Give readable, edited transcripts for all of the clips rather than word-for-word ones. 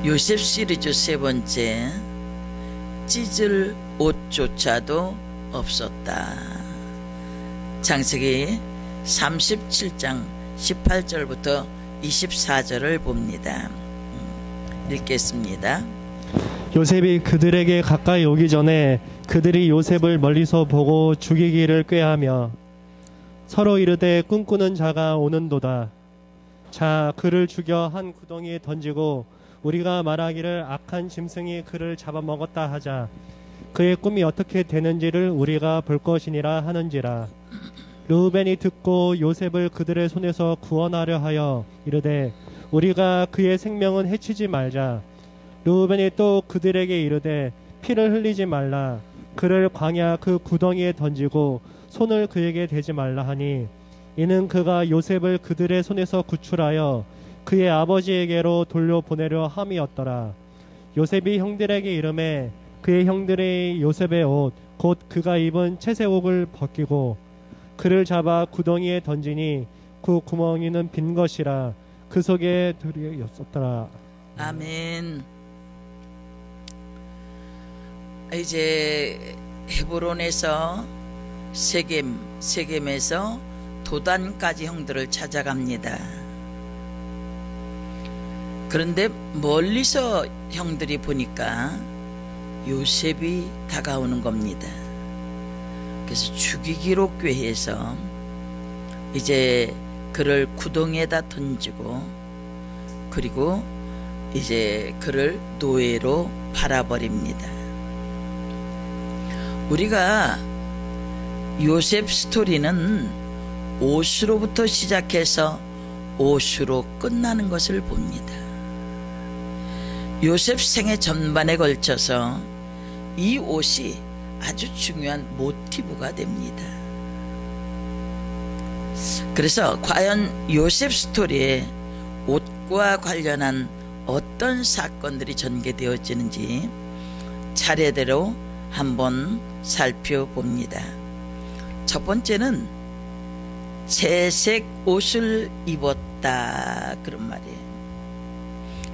요셉 시리즈 세 번째, 찢을 옷조차도 없었다. 창세기 37장 18절부터 24절을 봅니다. 읽겠습니다. 요셉이 그들에게 가까이 오기 전에 그들이 요셉을 멀리서 보고 죽이기를 꾀하며 서로 이르되 꿈꾸는 자가 오는도다. 자, 그를 죽여 한 구덩이에 던지고 우리가 말하기를 악한 짐승이 그를 잡아먹었다 하자. 그의 꿈이 어떻게 되는지를 우리가 볼 것이니라 하는지라. 르우벤이 듣고 요셉을 그들의 손에서 구원하려 하여 이르되 우리가 그의 생명은 해치지 말자. 르우벤이 또 그들에게 이르되 피를 흘리지 말라. 그를 광야 그 구덩이에 던지고 손을 그에게 대지 말라 하니, 이는 그가 요셉을 그들의 손에서 구출하여 그의 아버지에게로 돌려보내려 함이었더라. 요셉이 형들에게 이르매 그의 형들이 요셉의 옷 곧 그가 입은 채색옷을 벗기고 그를 잡아 구덩이에 던지니 그 구멍이는 빈 것이라. 그 속에 들이 없었더라. 아멘. 이제 헤브론에서 세겜에서 도단까지 형들을 찾아갑니다. 그런데 멀리서 형들이 보니까 요셉이 다가오는 겁니다. 그래서 죽이기로 꾀해서 이제 그를 구덩이에다 던지고, 그리고 이제 그를 노예로 팔아버립니다. 우리가 요셉 스토리는 옷으로부터 시작해서 옷으로 끝나는 것을 봅니다. 요셉 생애 전반에 걸쳐서 이 옷이 아주 중요한 모티브가 됩니다. 그래서 과연 요셉 스토리에 옷과 관련한 어떤 사건들이 전개되어지는지 차례대로 한번 살펴봅니다. 첫 번째는 채색 옷을 입었다, 그런 말이에요.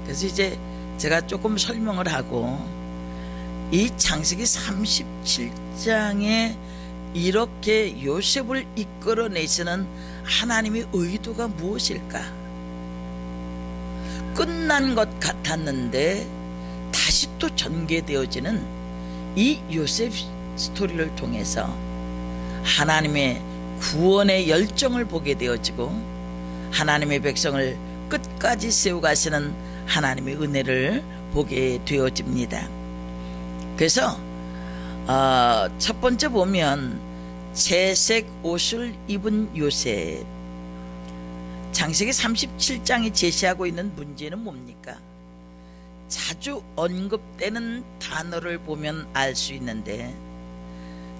그래서 이제 제가 조금 설명을 하고, 이 창세기 37장에 이렇게 요셉을 이끌어내시는 하나님의 의도가 무엇일까? 끝난 것 같았는데 다시 또 전개되어지는 이 요셉 스토리를 통해서 하나님의 구원의 열정을 보게 되어지고, 하나님의 백성을 끝까지 세워가시는 하나님의 은혜를 보게 되어집니다. 그래서 첫 번째 보면 채색 옷을 입은 요셉. 창세기 37장이 제시하고 있는 문제는 뭡니까? 자주 언급되는 단어를 보면 알 수 있는데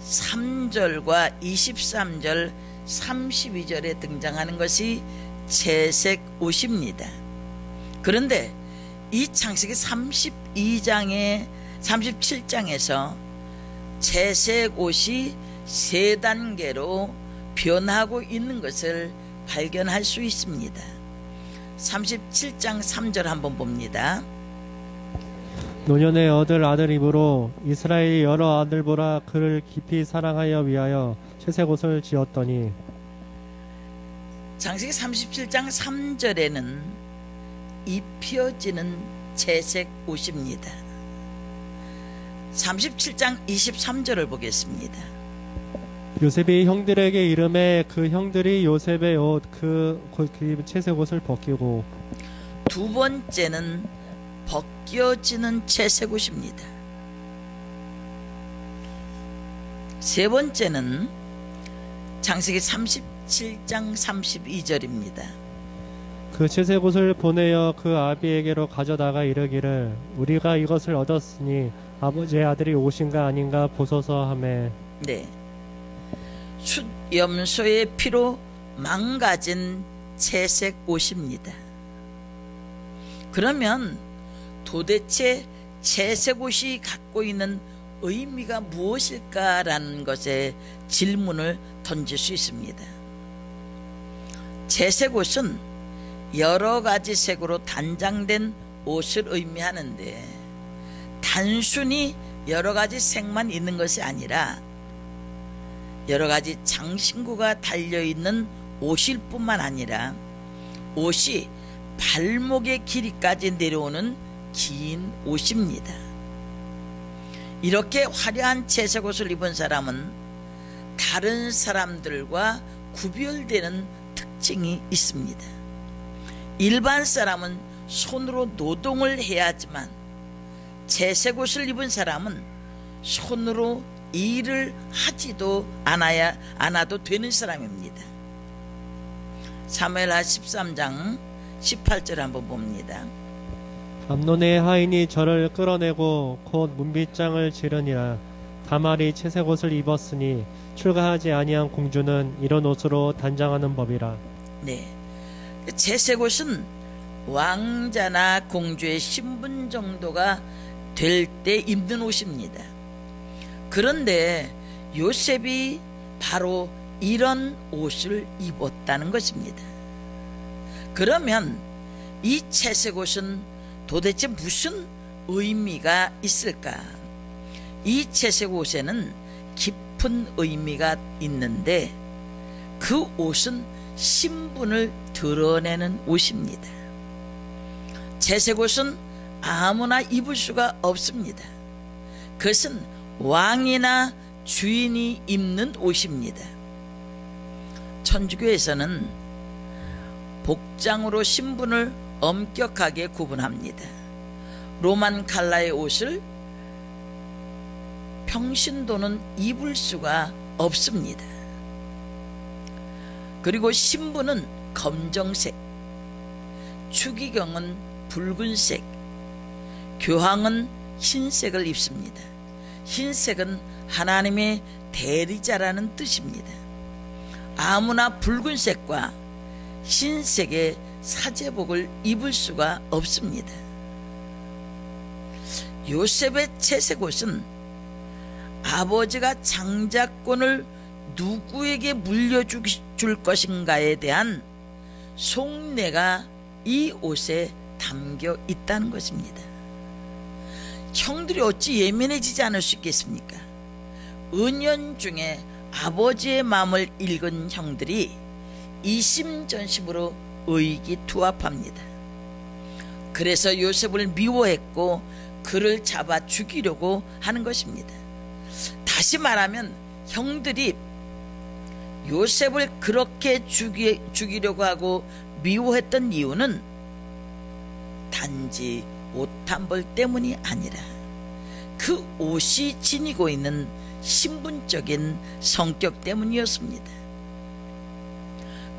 3절과 23절 32절에 등장하는 것이 채색 옷입니다. 그런데 이 창세기 37장에서 채색 옷이 세 단계로 변하고 있는 것을 발견할 수 있습니다. 37장 3절 한번 봅니다. 노년에 얻을 아들 입으로 이스라엘이 여러 아들보라 그를 깊이 사랑하여 위하여 채색 옷을 지었더니. 창세기 37장 3절에는 입혀지는 채색 옷입니다. 37장 23절을 보겠습니다. 요셉이 형들에게 이르매 그 형들이 요셉의 옷 그 채색 옷을 벗기고. 두 번째는 벗겨지는 채색 옷입니다. 세 번째는 창세기 37장 32절입니다. 그 채색 옷을 보내어 그 아비에게로 가져다가 이르기를 우리가 이것을 얻었으니 아버지의 아들이 옷인가 아닌가 보소서 하매. 네, 숫염소의 피로 망가진 채색 옷입니다. 그러면 도대체 채색 옷이 갖고 있는 의미가 무엇일까라는 것에 질문을 던질 수 있습니다. 채색 옷은 여러 가지 색으로 단장된 옷을 의미하는데 단순히 여러 가지 색만 있는 것이 아니라 여러 가지 장신구가 달려있는 옷일 뿐만 아니라 옷이 발목의 길이까지 내려오는 긴 옷입니다. 이렇게 화려한 채색 옷을 입은 사람은 다른 사람들과 구별되는 특징이 있습니다. 일반 사람은 손으로 노동을 해야 하지만 채색 옷을 입은 사람은 손으로 일을 하지도 않아도 되는 사람입니다. 사무엘하 13장 18절 한번 봅니다. 암논의 하인이 저를 끌어내고 곧 문빗장을 지르니라. 다말이 채색 옷을 입었으니 출가하지 아니한 공주는 이런 옷으로 단장하는 법이라. 네, 채색 옷은 왕자나 공주의 신분 정도가 될 때 입는 옷입니다. 그런데 요셉이 바로 이런 옷을 입었다는 것입니다. 그러면 이 채색 옷은 도대체 무슨 의미가 있을까? 이 채색 옷에는 깊은 의미가 있는데 그 옷은 신분을 드러내는 옷입니다. 채색 옷은 아무나 입을 수가 없습니다. 그것은 왕이나 주인이 입는 옷입니다. 천주교에서는 복장으로 신분을 엄격하게 구분합니다. 로만 칼라의 옷을 평신도는 입을 수가 없습니다. 그리고 신부는 검정색, 추기경은 붉은색, 교황은 흰색을 입습니다. 흰색은 하나님의 대리자라는 뜻입니다. 아무나 붉은색과 흰색의 사제복을 입을 수가 없습니다. 요셉의 채색 옷은 아버지가 장자권을 누구에게 물려줄 것인가에 대한 속내가 이 옷에 담겨 있다는 것입니다. 형들이 어찌 예민해지지 않을 수 있겠습니까? 은연중에 아버지의 마음을 읽은 형들이 이심전심으로 의기투합합니다. 그래서 요셉을 미워했고 그를 잡아 죽이려고 하는 것입니다. 다시 말하면 형들이 요셉을 그렇게 죽이려고 하고 미워했던 이유는 단지 옷 한 벌 때문이 아니라 그 옷이 지니고 있는 신분적인 성격 때문이었습니다.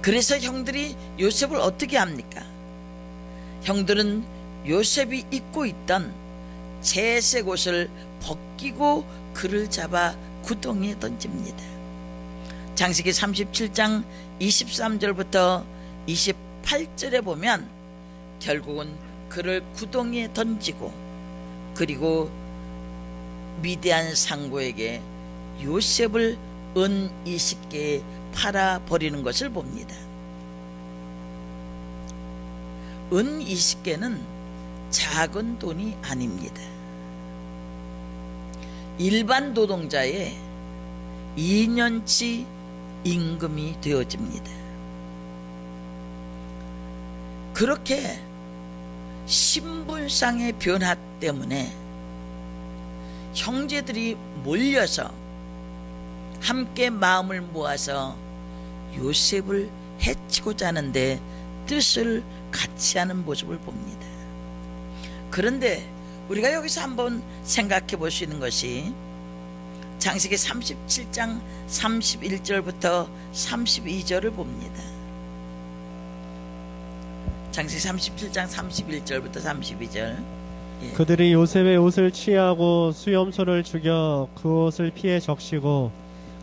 그래서 형들이 요셉을 어떻게 합니까? 형들은 요셉이 입고 있던 채색 옷을 벗기고 그를 잡아 구덩이에 던집니다. 창세기 37장 23절부터 28절에 보면 결국은 그를 구덩이에 던지고 그리고 미디안 상고에게 요셉을 은 20개에 팔아버리는 것을 봅니다. 은 20개는 작은 돈이 아닙니다. 일반 노동자의 2년치 임금이 되어집니다. 그렇게 신분상의 변화 때문에 형제들이 몰려서 함께 마음을 모아서 요셉을 해치고자 하는데 뜻을 같이 하는 모습을 봅니다. 그런데 우리가 여기서 한번 생각해 볼 수 있는 것이 창세기 37장 31절부터 32절을 봅니다. 창세기 37장 31절부터 32절. 예. 그들이 요셉의 옷을 취하고 수염소를 죽여 그 옷을 피해 적시고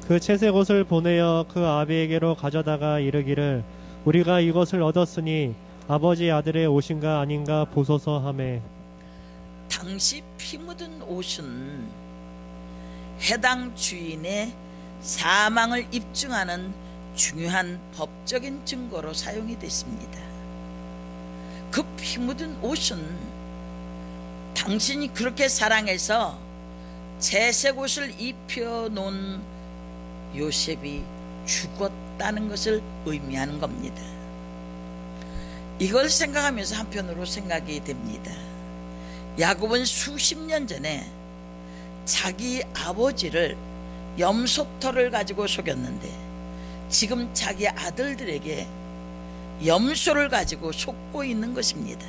그 채색 옷을 보내어 그 아비에게로 가져다가 이르기를 우리가 이것을 얻었으니 아버지 아들의 옷인가 아닌가 보소서 하매. 당시 피 묻은 옷은 해당 주인의 사망을 입증하는 중요한 법적인 증거로 사용이 됐습니다. 그 피 묻은 옷은 당신이 그렇게 사랑해서 채색 옷을 입혀놓은 요셉이 죽었다는 것을 의미하는 겁니다. 이걸 생각하면서 한편으로 생각이 됩니다. 야곱은 수십 년 전에 자기 아버지를 염소털을 가지고 속였는데 지금 자기 아들들에게 염소를 가지고 속고 있는 것입니다.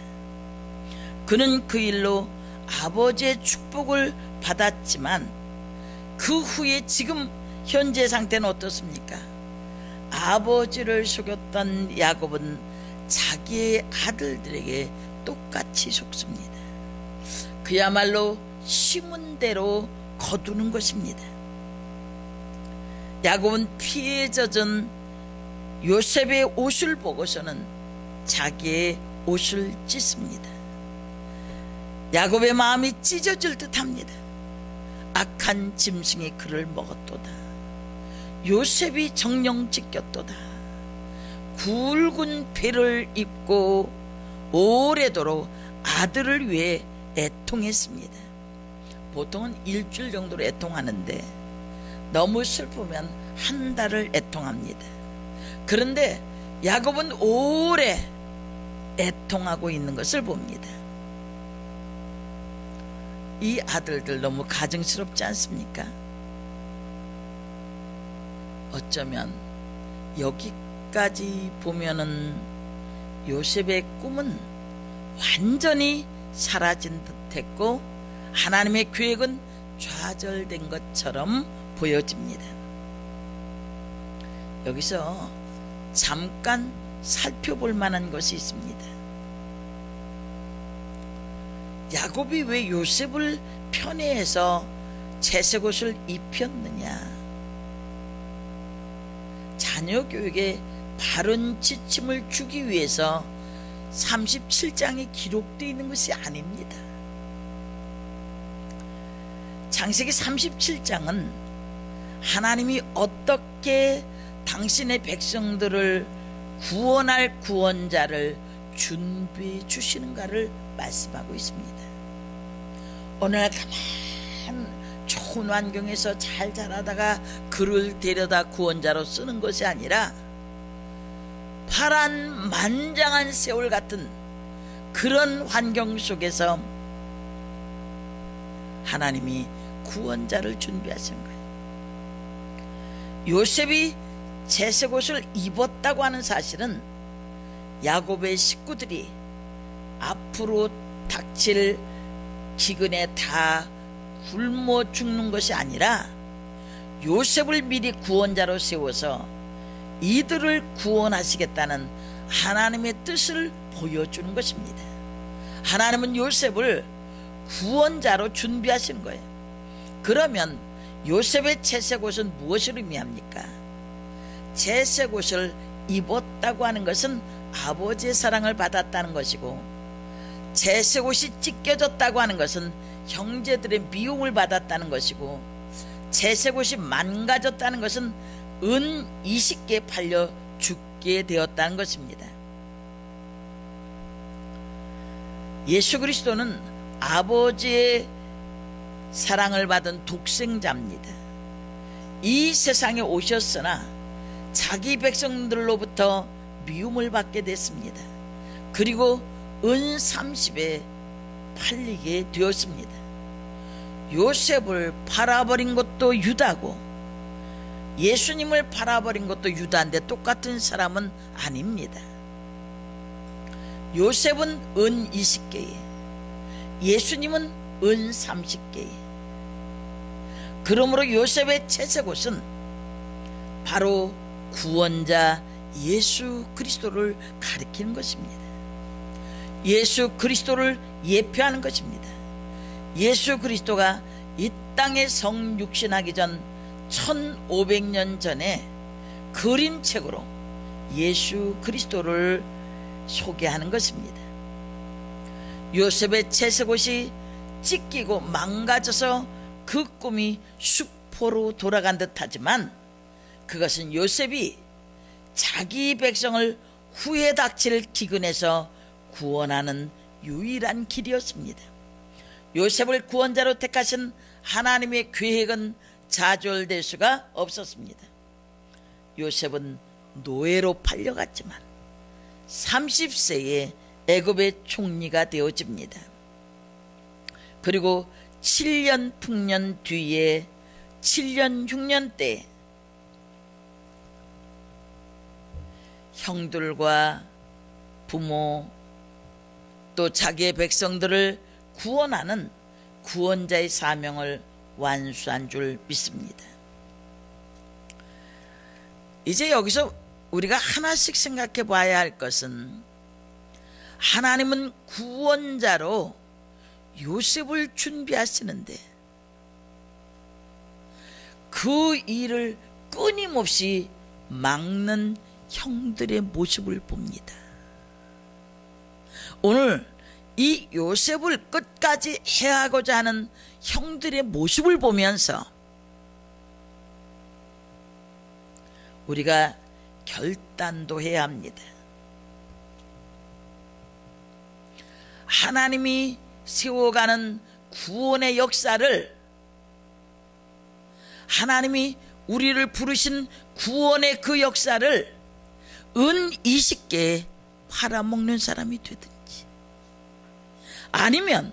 그는 그 일로 아버지의 축복을 받았지만 그 후에 지금 현재 상태는 어떻습니까? 아버지를 속였던 야곱은 자기의 아들들에게 똑같이 속습니다. 그야말로 심은 대로 거두는 것입니다. 야곱은 피에 젖은 요셉의 옷을 보고서는 자기의 옷을 찢습니다. 야곱의 마음이 찢어질 듯합니다. 악한 짐승이 그를 먹었도다. 요셉이 정령 찢겼도다. 굵은 배를 입고 오래도록 아들을 위해 애통했습니다. 보통은 일주일 정도로 애통하는데 너무 슬프면 한 달을 애통합니다. 그런데 야곱은 오래 애통하고 있는 것을 봅니다. 이 아들들 너무 가증스럽지 않습니까? 어쩌면 여기까지 보면은 요셉의 꿈은 완전히 사라진 듯했고 하나님의 계획은 좌절된 것처럼 보여집니다. 여기서 잠깐 살펴볼 만한 것이 있습니다. 야곱이 왜 요셉을 편애해서 채색옷을 입혔느냐? 자녀 교육에 바른 지침을 주기 위해서 37장에 기록되어 있는 것이 아닙니다. 창세기 37장은 하나님이 어떻게 당신의 백성들을 구원할 구원자를 준비해 주시는가를 말씀하고 있습니다. 어느 날 가만 좋은 환경에서 잘 자라다가 그를 데려다 구원자로 쓰는 것이 아니라 파란 만장한 세월 같은 그런 환경 속에서 하나님이 구원자를 준비하신 거예요. 요셉이 채색옷을 입었다고 하는 사실은 야곱의 식구들이 앞으로 닥칠 기근에 다 굶어 죽는 것이 아니라 요셉을 미리 구원자로 세워서 이들을 구원하시겠다는 하나님의 뜻을 보여주는 것입니다. 하나님은 요셉을 구원자로 준비하신 거예요. 그러면 요셉의 채색옷은 무엇을 의미합니까? 채색옷을 입었다고 하는 것은 아버지의 사랑을 받았다는 것이고, 채색옷이 찢겨졌다고 하는 것은 형제들의 미움을 받았다는 것이고, 채색옷이 망가졌다는 것은 은 20개 팔려 죽게 되었다는 것입니다. 예수 그리스도는 아버지의 사랑을 받은 독생자입니다. 이 세상에 오셨으나 자기 백성들로부터 미움을 받게 됐습니다. 그리고 은 30에 팔리게 되었습니다. 요셉을 팔아버린 것도 유다고 예수님을 팔아버린 것도 유다인데 똑같은 사람은 아닙니다. 요셉은 은 20개에 예수님은 은 30개에. 그러므로 요셉의 채색옷은 바로 구원자 예수 그리스도를 가리키는 것입니다. 예수 그리스도를 예표하는 것입니다. 예수 그리스도가 이 땅에 성육신하기 전 1500년 전에 그림책으로 예수 그리스도를 소개하는 것입니다. 요셉의 채색옷이 찢기고 망가져서 그 꿈이 수포로 돌아간 듯하지만 그것은 요셉이 자기 백성을 후에 닥칠 기근에서 구원하는 유일한 길이었습니다. 요셉을 구원자로 택하신 하나님의 계획은 좌절될 수가 없었습니다. 요셉은 노예로 팔려갔지만 30세에 애굽의 총리가 되어집니다. 그리고 7년 풍년 뒤에 7년 6년 때 형들과 부모 또 자기의 백성들을 구원하는 구원자의 사명을 완수한 줄 믿습니다. 이제 여기서 우리가 하나씩 생각해 봐야 할 것은, 하나님은 구원자로 요셉을 준비하시는데 그 일을 끊임없이 막는 형들의 모습을 봅니다. 오늘 이 요셉을 끝까지 해하고자 하는 형들의 모습을 보면서 우리가 결단도 해야 합니다. 하나님이 세워가는 구원의 역사를, 하나님이 우리를 부르신 구원의 그 역사를 은 20개에 팔아먹는 사람이 되든지, 아니면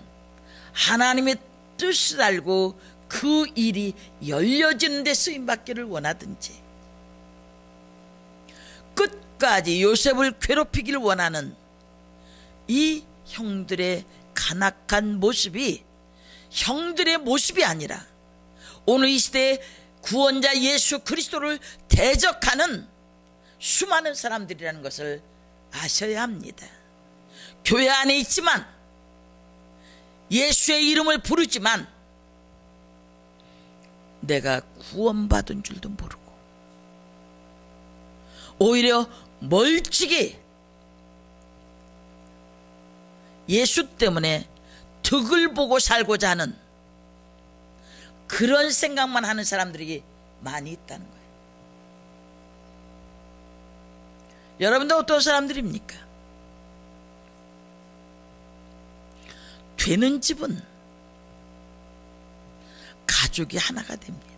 하나님의 뜻을 알고 그 일이 열려지는 데 쓰임받기를 원하든지, 끝까지 요셉을 괴롭히기를 원하는 이 형들의 간악한 모습이 형들의 모습이 아니라 오늘 이 시대에 구원자 예수 그리스도를 대적하는 수많은 사람들이라는 것을 아셔야 합니다. 교회 안에 있지만, 예수의 이름을 부르지만 내가 구원받은 줄도 모르고 오히려 멀찍이 예수 때문에 덕을 보고 살고자 하는 그런 생각만 하는 사람들이 많이 있다는 거예요. 여러분들 어떤 사람들입니까? 되는 집은 가족이 하나가 됩니다.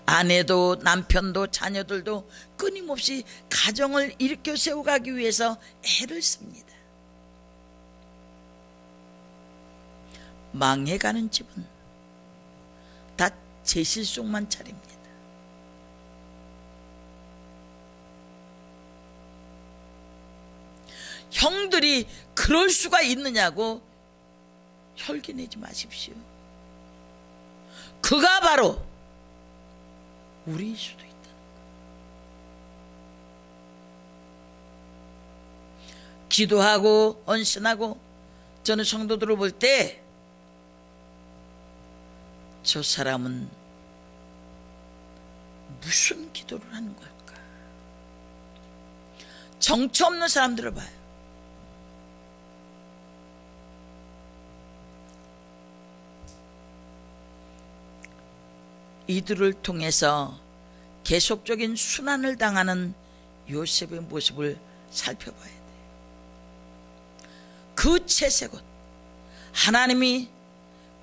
아내도 남편도 자녀들도 끊임없이 가정을 일으켜 세워가기 위해서 애를 씁니다. 망해가는 집은 다 제 실속만 차립니다. 형들이 그럴 수가 있느냐고 혈기 내지 마십시오. 그가 바로 우리일 수도 있다는 거. 기도하고 헌신하고, 저는 성도들을 볼 때 저 사람은 무슨 기도를 하는 걸까? 정처 없는 사람들을 봐요. 이들을 통해서 계속적인 순환을 당하는 요셉의 모습을 살펴봐야 돼요. 그 채색옷, 하나님이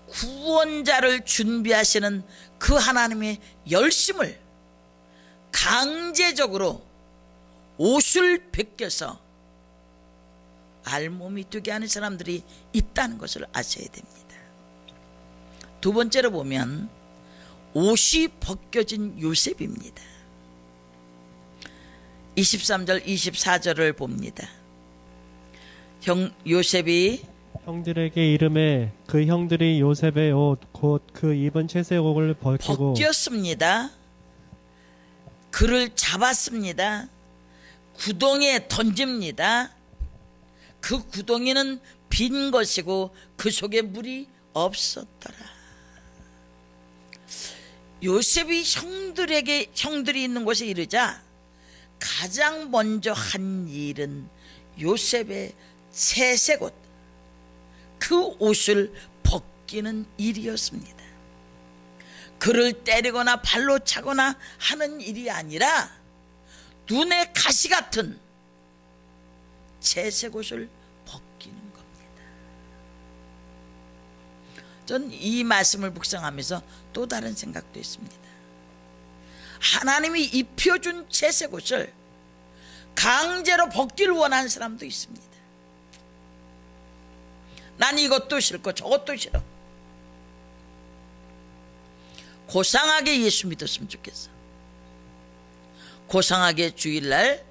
구원자를 준비하시는 그 하나님의 열심을 강제적으로 옷을 벗겨서 알몸이 되게 하는 사람들이 있다는 것을 아셔야 됩니다. 두 번째로 보면 옷이 벗겨진 요셉입니다. 23절 24절을 봅니다. 요셉이 형들에게 이름해 그 형들이 요셉의 옷 곧 그 입은 채색옷을 벗겼습니다. 그를 잡았습니다. 구덩이에 던집니다. 그 구덩이는 빈 것이고 그 속에 물이 없었더라. 요셉이 형들이 있는 곳에 이르자 가장 먼저 한 일은 요셉의 채색옷, 그 옷을 벗기는 일이었습니다. 그를 때리거나 발로 차거나 하는 일이 아니라 눈에 가시 같은 채색옷을 벗기는 겁니다. 전 이 말씀을 묵상하면서 또 다른 생각도 했습니다. 하나님이 입혀준 채색 옷을 강제로 벗기를 원하는 사람도 있습니다. 난 이것도 싫고 저것도 싫어. 고상하게 예수 믿었으면 좋겠어. 고상하게 주일날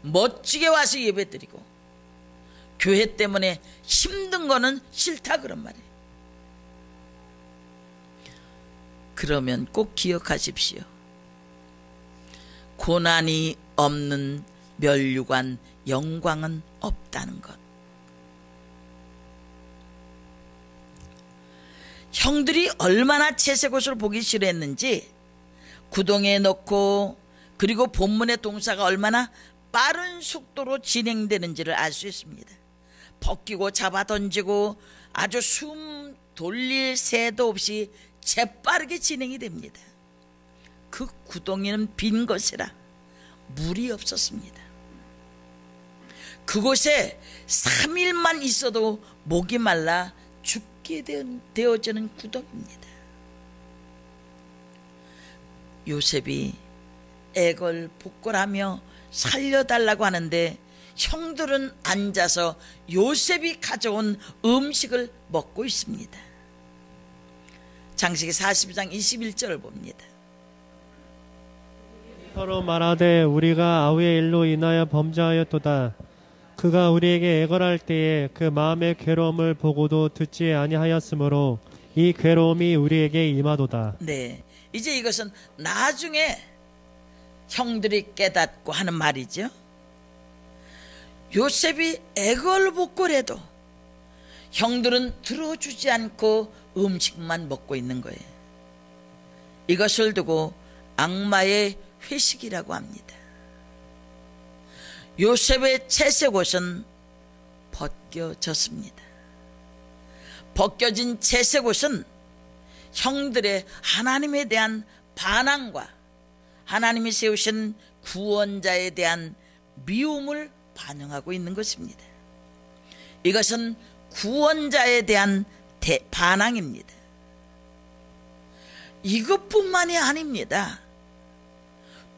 멋지게 와서 예배드리고 교회 때문에 힘든 거는 싫다 그런 말이에요. 그러면 꼭 기억하십시오. 고난이 없는 멸류관 영광은 없다는 것. 형들이 얼마나 채색 옷을 보기 싫어했는지 구덩이에 넣고 그리고 본문의 동사가 얼마나 빠른 속도로 진행되는지를 알 수 있습니다. 벗기고 잡아 던지고 아주 숨 돌릴 새도 없이 재빠르게 진행이 됩니다. 그 구덩이는 빈 것이라 물이 없었습니다. 그곳에 3일만 있어도 목이 말라 죽게 되어지는 구덩이입니다. 요셉이 애걸복걸하며 살려달라고 하는데 형들은 앉아서 요셉이 가져온 음식을 먹고 있습니다. 장세기 42장 21절을 봅니다. 서로 말하되 우리가 아우의 일로 인하여 범죄하였도다. 그가 우리에게 애걸할 때에 그 마음의 괴로움을 보고도 듣지 아니하였으므로 이 괴로움이 우리에게 임하도다. 네, 이제 이것은 나중에 형들이 깨닫고 하는 말이죠. 요셉이 애걸복걸해도 형들은 들어주지 않고 음식만 먹고 있는 거예요. 이것을 두고 악마의 회식이라고 합니다. 요셉의 채색 옷은 벗겨졌습니다. 벗겨진 채색 옷은 형들의 하나님에 대한 반항과 하나님이 세우신 구원자에 대한 미움을 반영하고 있는 것입니다. 이것은 구원자에 대한 반항입니다. 이것뿐만이 아닙니다.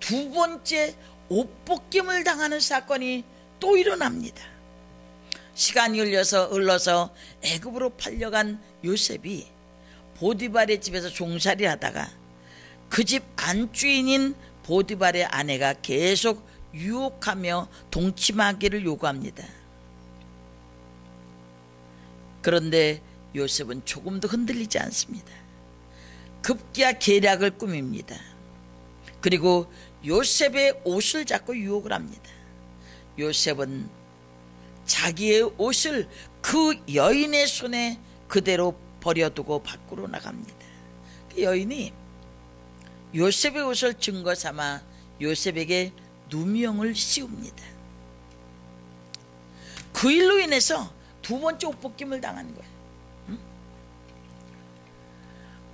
두 번째 옷벗김을 당하는 사건이 또 일어납니다. 시간이 흘러서 애굽으로 팔려간 요셉이 보디발의 집에서 종살이를 하다가 그 집 안주인인 보디발의 아내가 계속 유혹하며 동침하기를 요구합니다. 그런데 요셉은 조금도 흔들리지 않습니다. 급기야 계략을 꾸밉니다. 그리고 요셉의 옷을 잡고 유혹을 합니다. 요셉은 자기의 옷을 그 여인의 손에 그대로 버려두고 밖으로 나갑니다. 그 여인이 요셉의 옷을 증거 삼아 요셉에게 누명을 씌웁니다. 그 일로 인해서 두 번째 옷벗김을 당한 거예요.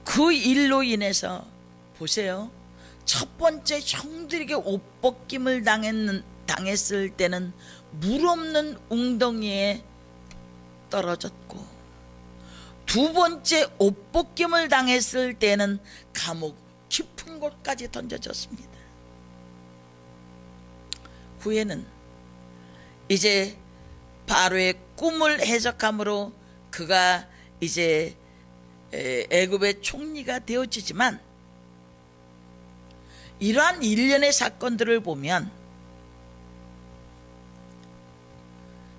그 일로 인해서 보세요. 첫 번째 형들에게 옷벗김을 당했을 때는 물 없는 웅덩이에 떨어졌고, 두 번째 옷벗김을 당했을 때는 감옥 깊은 곳까지 던져졌습니다. 후에는 이제 바로의 꿈을 해석함으로 그가 이제 애굽의 총리가 되어지지만, 이러한 일련의 사건들을 보면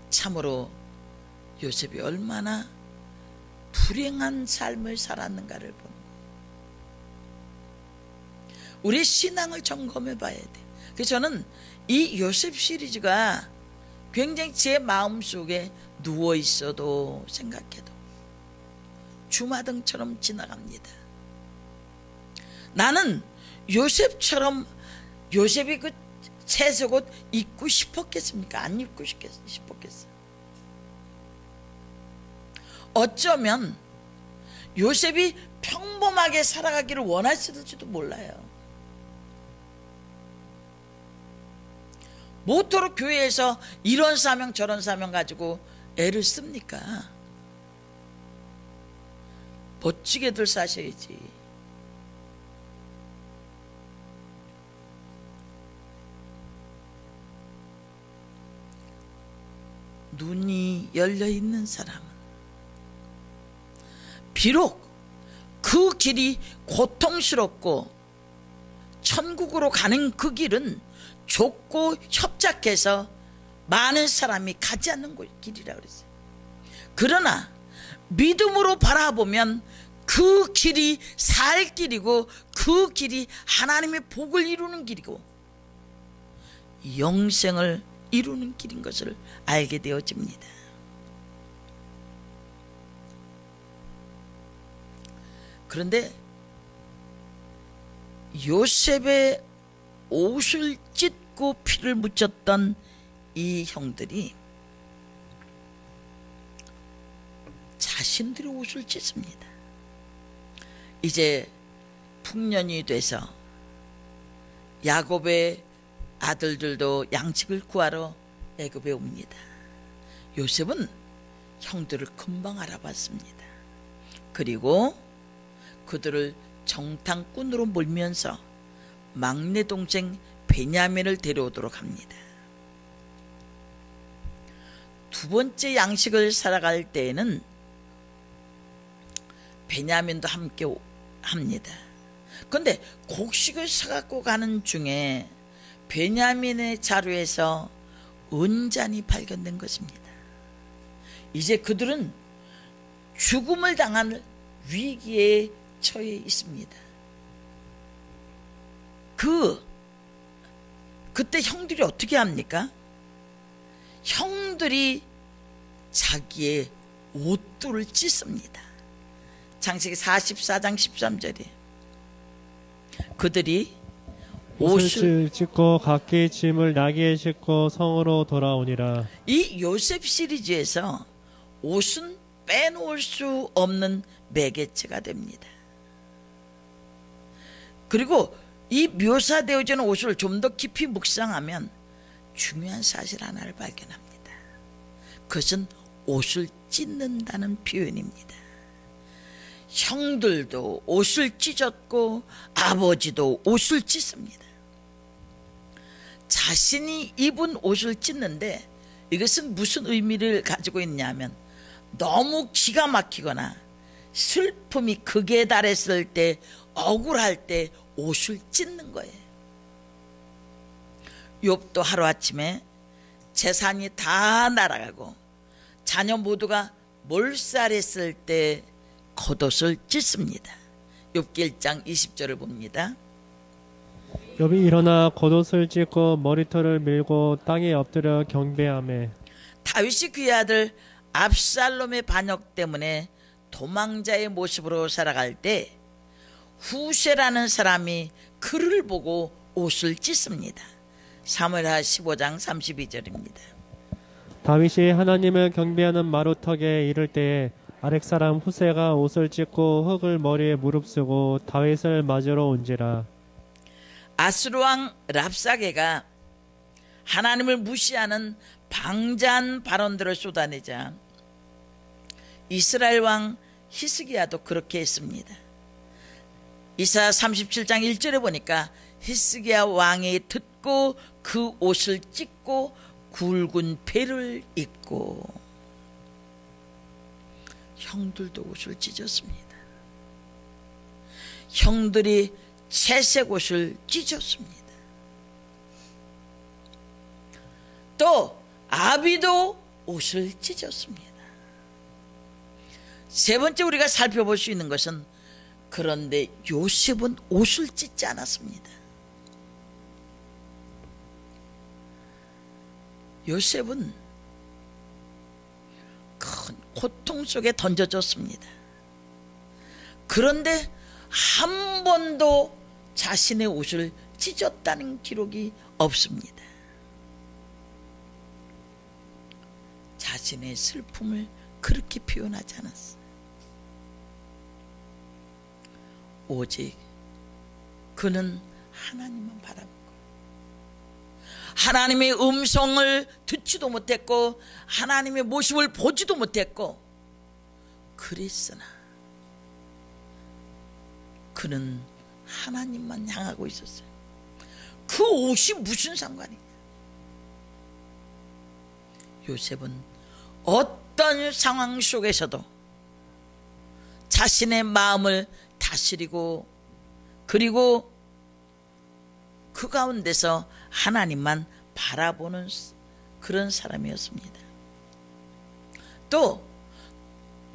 참으로 요셉이 얼마나 불행한 삶을 살았는가를 보는 거예요. 우리 신앙을 점검해 봐야 돼. 그래서 저는 이 요셉 시리즈가 굉장히 제 마음속에 누워 있어도 생각해도 주마등처럼 지나갑니다. 나는 요셉처럼 요셉이 그 채색옷 입고 싶었겠습니까? 안 입고 싶었겠어요. 어쩌면 요셉이 평범하게 살아가기를 원했을지도 몰라요. 모토록 교회에서 이런 사명 저런 사명 가지고 애를 씁니까? 멋지게들 사셔야지. 눈이 열려있는 사람은 비록 그 길이 고통스럽고 천국으로 가는 그 길은 좁고 협착해서 많은 사람이 가지 않는 길이라고 그랬어요. 그러나 믿음으로 바라보면 그 길이 살 길이고 그 길이 하나님의 복을 이루는 길이고 영생을 이루는 길인 것을 알게 되어집니다. 그런데 요셉의 옷을 찢고 피를 묻혔던 이 형들이 자신들의 옷을 찢습니다. 이제 풍년이 돼서 야곱의 아들들도 양식을 구하러 애굽에 옵니다. 요셉은 형들을 금방 알아봤습니다. 그리고 그들을 정탐꾼으로 몰면서 막내 동생 베냐민을 데려오도록 합니다. 두 번째 양식을 사러 갈 때에는 베냐민도 함께 합니다. 그런데 곡식을 사갖고 가는 중에 베냐민의 자루에서 은잔이 발견된 것입니다. 이제 그들은 죽음을 당할 위기에 처해 있습니다. 그때 형들이 어떻게 합니까? 형들이 자기의 옷들을 찢습니다. 창세기 44장 13절에 그들이 옷을 찢고 각기 짐을 나귀에 싣고 성으로 돌아오니라. 이 요셉 시리즈에서 옷은 빼놓을 수 없는 매개체가 됩니다. 그리고 이 묘사되어지는 옷을 좀 더 깊이 묵상하면 중요한 사실 하나를 발견합니다. 그것은 옷을 찢는다는 표현입니다. 형들도 옷을 찢었고 아버지도 옷을 찢습니다. 자신이 입은 옷을 찢는데 이것은 무슨 의미를 가지고 있냐면 너무 기가 막히거나 슬픔이 극에 달했을 때 억울할 때 옷을 찢는 거예요. 욥도 하루아침에 재산이 다 날아가고 자녀 모두가 몰살했을 때 겉옷을 찢습니다. 욥기 1장 20절을 봅니다. 욥이 일어나 겉옷을 찢고 머리털을 밀고 땅에 엎드려 경배하며 다윗이 그의 아들 압살롬의 반역 때문에 도망자의 모습으로 살아갈 때 후세라는 사람이 그를 보고 옷을 찢습니다. 사무엘하 15장 32절입니다. 다윗이 하나님을 경배하는 마루턱에 이를 때에 아렉 사람 후세가 옷을 찢고 흙을 머리에 무릅쓰고 다윗을 맞으러 온지라. 아수르 왕 랍사게가 하나님을 무시하는 방자한 발언들을 쏟아내자 이스라엘 왕 히스기야도 그렇게 했습니다. 이사야 37장 1절에 보니까 히스기야 왕이 듣고 그 옷을 찢고 굵은 배를 입고 형들도 옷을 찢었습니다. 형들이 채색 옷을 찢었습니다. 또 아비도 옷을 찢었습니다. 세 번째 우리가 살펴볼 수 있는 것은 그런데 요셉은 옷을 찢지 않았습니다. 요셉은 큰 고통 속에 던져졌습니다. 그런데 한 번도 자신의 옷을 찢었다는 기록이 없습니다. 자신의 슬픔을 그렇게 표현하지 않았어요. 오직 그는 하나님만 바라보고 하나님의 음성을 듣지도 못했고 하나님의 모습을 보지도 못했고 그랬으나 그는 하나님만 향하고 있었어요. 그 옷이 무슨 상관이냐. 요셉은 어떤 상황 속에서도 자신의 마음을 다스리고 그리고 그 가운데서 하나님만 바라보는 그런 사람이었습니다. 또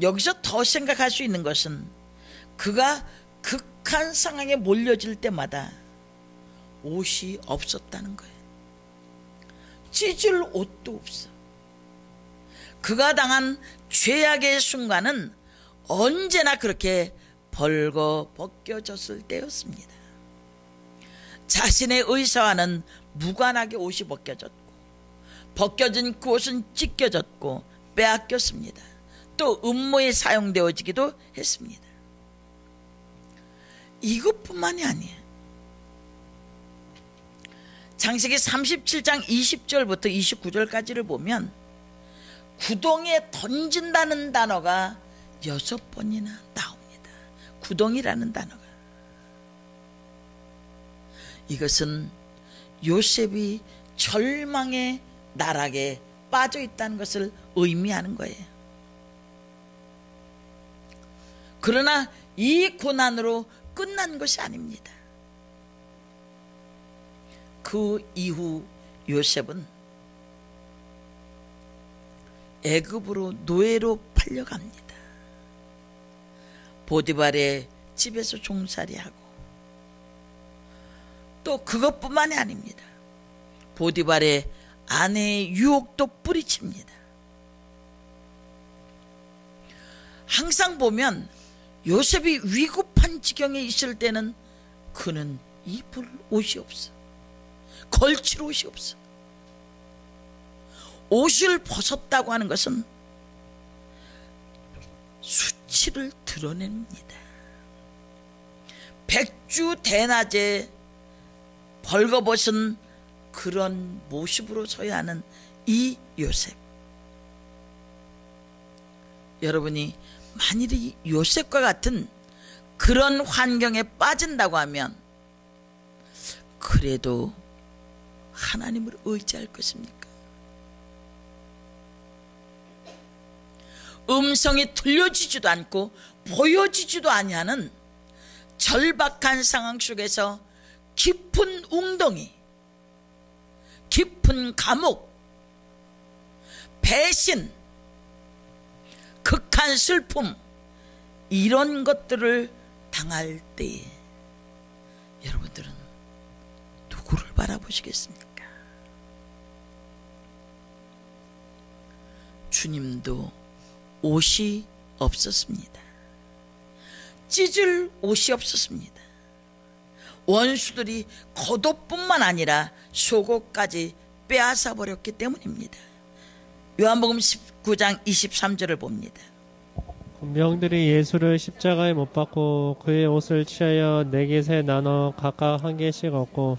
여기서 더 생각할 수 있는 것은 그가 극한 상황에 몰려질 때마다 옷이 없었다는 거예요. 찢을 옷도 없어. 그가 당한 죄악의 순간은 언제나 그렇게 벌거벗겨졌을 때였습니다. 자신의 의사와는 무관하게 옷이 벗겨졌고 벗겨진 그 옷은 찢겨졌고 빼앗겼습니다. 또 음모에 사용되어지기도 했습니다. 이것뿐만이 아니에요. 창세기 37장 20절부터 29절까지를 보면 구덩이에 던진다는 단어가 6번이나 나옵니다. 구덩이라는 단어가. 이것은 요셉이 절망의 나락에 빠져 있다는 것을 의미하는 거예요. 그러나 이 고난으로 끝난 것이 아닙니다. 그 이후 요셉은 애굽으로 노예로 팔려갑니다. 보디발의 집에서 종살이하고 또 그것뿐만이 아닙니다. 보디발의 아내의 유혹도 뿌리칩니다. 항상 보면 요셉이 위급한 지경에 있을 때는 그는 입을 옷이 없어. 걸칠 옷이 없어. 옷을 벗었다고 하는 것은 수치를 드러냅니다. 백주대낮에 벌거벗은 그런 모습으로 서야 하는 이 요셉. 여러분이 만일이 요셉과 같은 그런 환경에 빠진다고 하면 그래도 하나님을 의지할 것입니까? 음성이 들려지지도 않고 보여지지도 아니하는 절박한 상황 속에서 깊은 웅덩이, 깊은 감옥, 배신, 극한 슬픔, 이런 것들을 당할 때에 여러분들은 누구를 바라보시겠습니까? 주님도 옷이 없었습니다. 찢을 옷이 없었습니다. 원수들이 겉옷뿐만 아니라 속옷까지 빼앗아 버렸기 때문입니다. 요한복음 19장 23절을 봅니다. 군병들이 예수를 십자가에 못 박고 그의 옷을 취하여 네 겟에 나눠 각각 한 개씩 얻고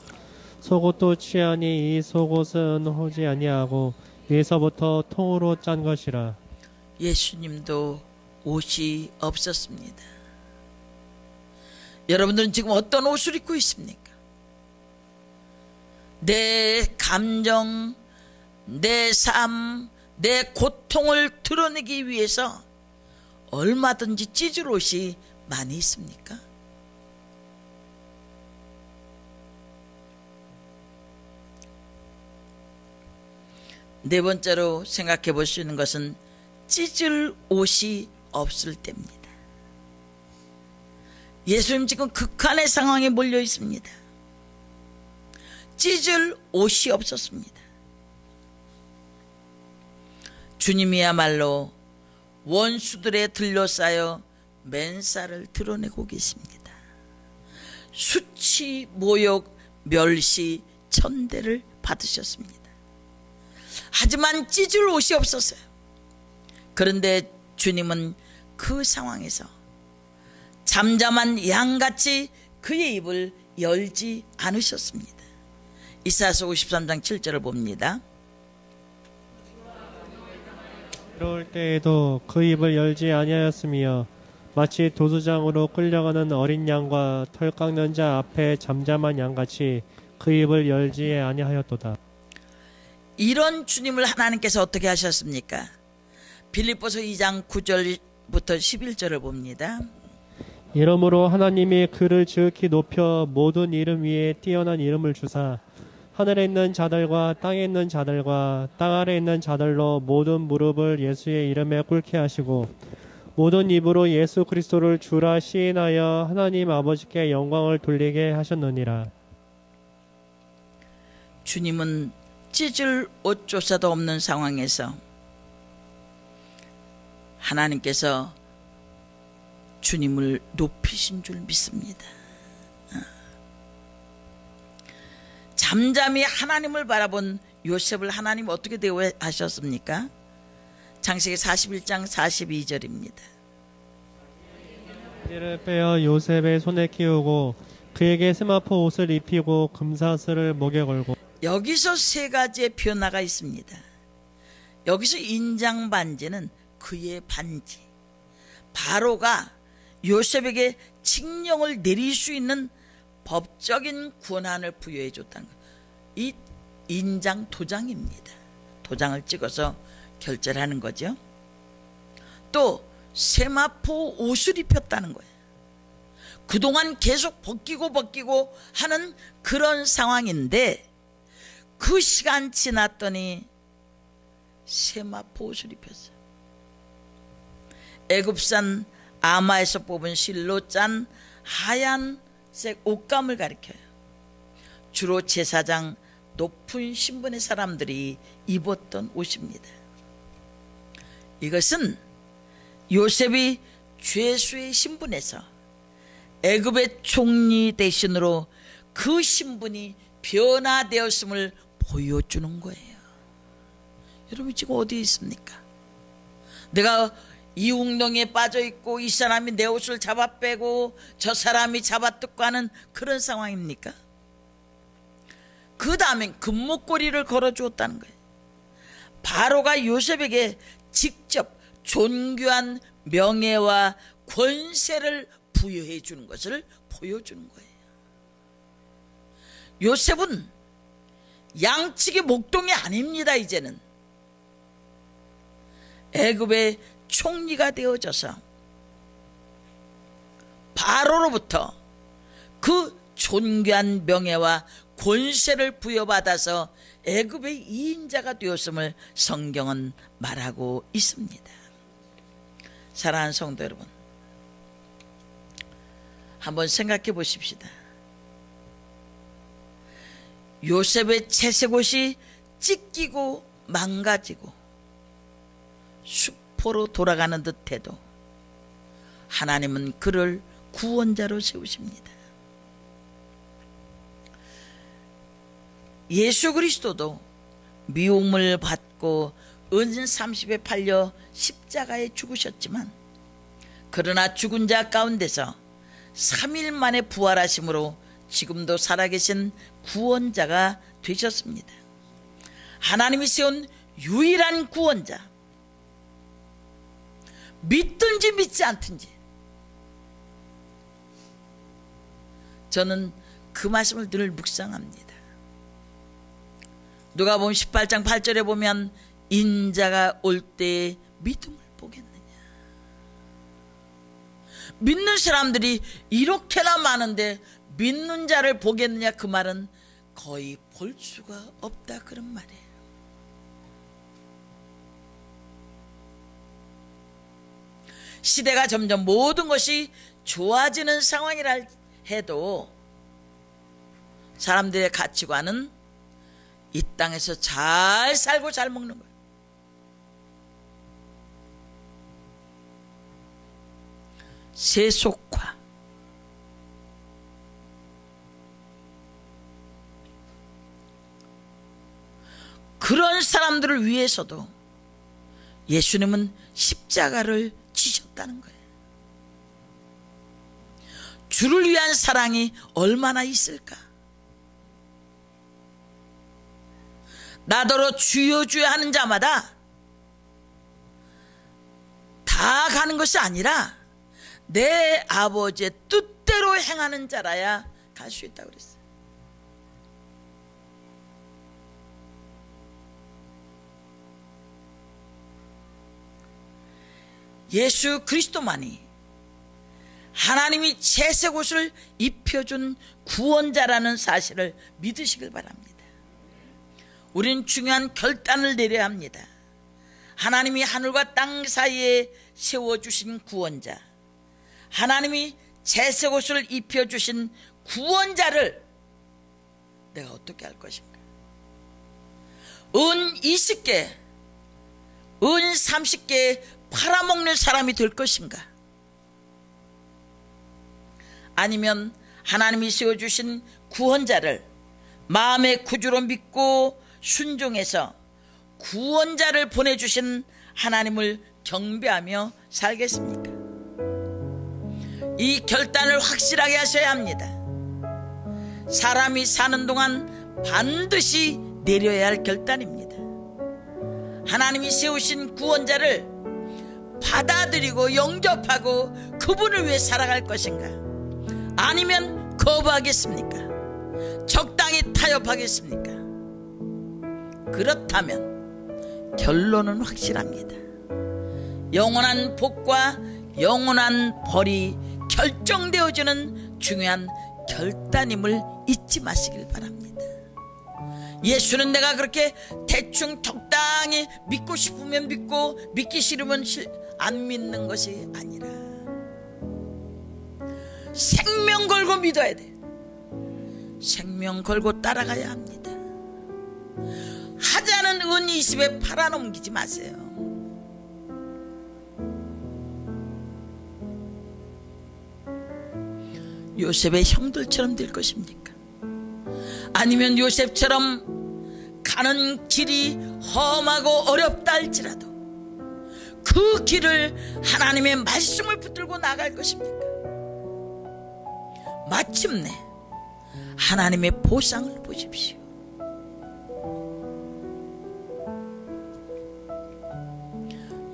속옷도 취하니 이 속옷은 호지 아니하고 위에서부터 통으로 짠 것이라. 예수님도 옷이 없었습니다. 여러분들은 지금 어떤 옷을 입고 있습니까? 내 감정, 내 삶, 내 고통을 드러내기 위해서 얼마든지 찢을 옷이 많이 있습니까? 네 번째로 생각해 볼 수 있는 것은 찢을 옷이 없을 때입니다. 예수님 지금 극한의 상황에 몰려 있습니다. 찢을 옷이 없었습니다. 주님이야말로 원수들에 들러싸여 맨살을 드러내고 계십니다. 수치, 모욕, 멸시, 천대를 받으셨습니다. 하지만 찢을 옷이 없었어요. 그런데 주님은 그 상황에서 잠잠한 양같이 그의 입을 열지 않으셨습니다. 이사야서 53장 7절을 봅니다. 그럴 때에도 그 입을 열지 아니하였으며 마치 도수장으로 끌려가는 어린 양과 털 깎는 자 앞에 잠잠한 양같이 그 입을 열지 아니하였도다. 이런 주님을 하나님께서 어떻게 하셨습니까? 빌립보서 2장 9절부터 11절을 봅니다. 이러므로 하나님이 그를 지극히 높여 모든 이름 위에 뛰어난 이름을 주사 하늘에 있는 자들과 땅에 있는 자들과 땅 아래에 있는 자들로 모든 무릎을 예수의 이름에 꿇게 하시고 모든 입으로 예수 그리스도를 주라 시인하여 하나님 아버지께 영광을 돌리게 하셨느니라. 주님은 찢을 옷조차도 없는 상황에서 하나님께서 주님을 높이신 줄 믿습니다. 잠잠히 하나님을 바라본 요셉을 하나님 어떻게 대우하셨습니까? 창세기 41장 42절입니다. 이를 빼어 요셉의 손에 끼우고 그에게 세마포 옷을 입히고 금사슬을 목에 걸고. 여기서 세 가지의 변화가 있습니다. 여기서 인장 반지는 그의 반지. 바로가 요셉에게 칙령을 내릴 수 있는 법적인 권한을 부여해 줬다는 것. 이 인장 도장입니다. 도장을 찍어서 결제를 하는 거죠. 또 세마포 옷을 입혔다는 거예요. 그동안 계속 벗기고 하는 그런 상황인데 그 시간 지났더니 세마포 옷을 입혔어요. 애굽산 아마에서 뽑은 실로 짠 하얀색 옷감을 가리켜요. 주로 제사장, 높은 신분의 사람들이 입었던 옷입니다. 이것은 요셉이 죄수의 신분에서 애굽의 총리 대신으로 그 신분이 변화되었음을 보여주는 거예요. 여러분 지금 어디에 있습니까? 내가 이 웅덩이에 빠져있고 이 사람이 내 옷을 잡아 빼고 저 사람이 잡아 뜯고 하는 그런 상황입니까? 그 다음엔 금목걸이를 걸어주었다는 거예요. 바로가 요셉에게 직접 존귀한 명예와 권세를 부여해 주는 것을 보여주는 거예요. 요셉은 양측의 목동이 아닙니다. 이제는 애굽의 총리가 되어져서 바로로부터 그 존귀한 명예와 권세를 부여받아서 애굽의 2인자가 되었음을 성경은 말하고 있습니다. 사랑하는 성도 여러분, 한번 생각해 보십시다. 요셉의 채색옷이 찢기고 망가지고 수포로 돌아가는 듯해도 하나님은 그를 구원자로 세우십니다. 예수 그리스도도 미움을 받고 은 30에 팔려 십자가에 죽으셨지만 그러나 죽은 자 가운데서 3일 만에 부활하심으로 지금도 살아계신 구원자가 되셨습니다. 하나님이 세운 유일한 구원자, 믿든지 믿지 않든지 저는 그 말씀을 늘 묵상합니다. 누가복음 18장 8절에 보면 인자가 올 때에 믿음을 보겠느냐. 믿는 사람들이 이렇게나 많은데 믿는 자를 보겠느냐, 그 말은 거의 볼 수가 없다 그런 말이에요. 시대가 점점 모든 것이 좋아지는 상황이라 해도 사람들의 가치관은 이 땅에서 잘 살고 잘 먹는 거예요. 세속화. 그런 사람들을 위해서도 예수님은 십자가를 지셨다는 거예요. 주를 위한 사랑이 얼마나 있을까? 나더러 주여 주여 하는 자마다 다 가는 것이 아니라 내 아버지의 뜻대로 행하는 자라야 갈 수 있다고 그랬어요. 예수 그리스도만이 하나님이 채색 옷을 입혀준 구원자라는 사실을 믿으시길 바랍니다. 우리는 중요한 결단을 내려야 합니다. 하나님이 하늘과 땅 사이에 세워주신 구원자, 하나님이 채색 옷을 입혀주신 구원자를 내가 어떻게 할 것인가? 은 20개, 은 30개 팔아먹는 사람이 될 것인가? 아니면 하나님이 세워주신 구원자를 마음의 구주로 믿고 순종해서 구원자를 보내주신 하나님을 경배하며 살겠습니까? 이 결단을 확실하게 하셔야 합니다. 사람이 사는 동안 반드시 내려야 할 결단입니다. 하나님이 세우신 구원자를 받아들이고 영접하고 그분을 위해 살아갈 것인가? 아니면 거부하겠습니까? 적당히 타협하겠습니까? 그렇다면 결론은 확실합니다. 영원한 복과 영원한 벌이 결정되어지는 중요한 결단임을 잊지 마시길 바랍니다. 예수는 내가 그렇게 대충 적당히 믿고 싶으면 믿고 믿기 싫으면 안 믿는 것이 아니라 생명 걸고 믿어야 돼. 생명 걸고 따라가야 합니다. 하자는 은 20에 팔아넘기지 마세요. 요셉의 형들처럼 될 것입니까? 아니면 요셉처럼 가는 길이 험하고 어렵다 할지라도 그 길을 하나님의 말씀을 붙들고 나갈 것입니까? 마침내 하나님의 보상을 보십시오.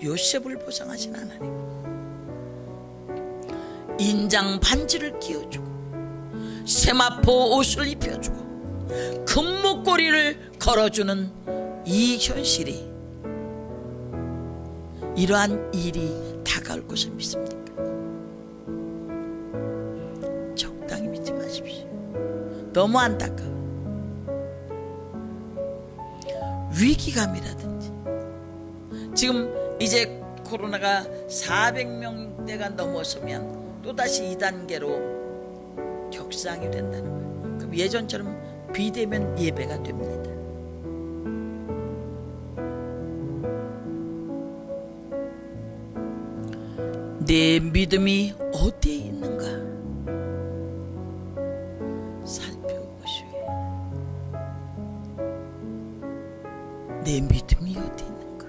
요셉을 보상하신 하나님, 인장 반지를 끼워주고 세마포 옷을 입혀주고 금목걸이를 걸어주는 이 현실이, 이러한 일이 다가올 것을 믿습니까? 적당히 믿지 마십시오. 너무 안타까워. 위기감이라든지, 지금 이제 코로나가 400명대가 넘어서면 또다시 2단계로 격상이 된다는 거예요. 그럼 예전처럼 비대면 예배가 됩니다. 내 믿음이 어디에 있는가 살펴보시오. 내 믿음이 어디 있는가?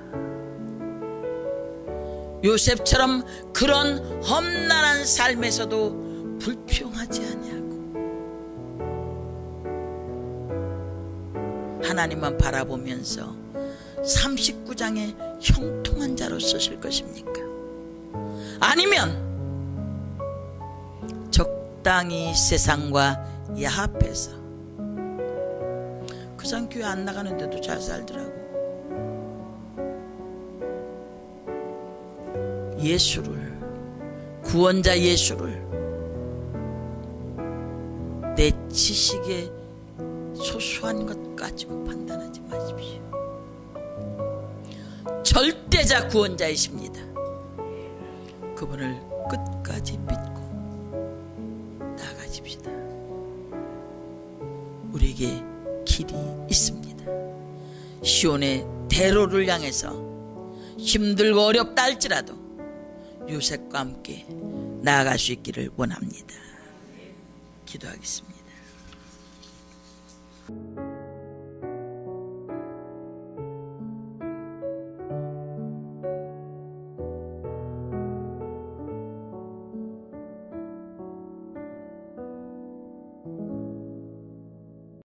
요셉처럼 그런 험난한 삶에서도 불평하지 아니하고 하나님만 바라보면서 39장의 형통한 자로 쓰실 것입니까? 아니면 적당히 세상과 야합해서, 그 사람 교회 안 나가는데도 잘 살더라고. 예수를, 구원자 예수를 내 지식의 소소한 것 가지고 판단하지 마십시오. 절대자 구원자이십니다. 그분을 끝까지 믿고 나아가십시다. 우리에게 길이 있습니다. 시온의 대로를 향해서 힘들고 어렵다 할지라도 요셉과 함께 나아갈 수 있기를 원합니다. 기도하겠습니다.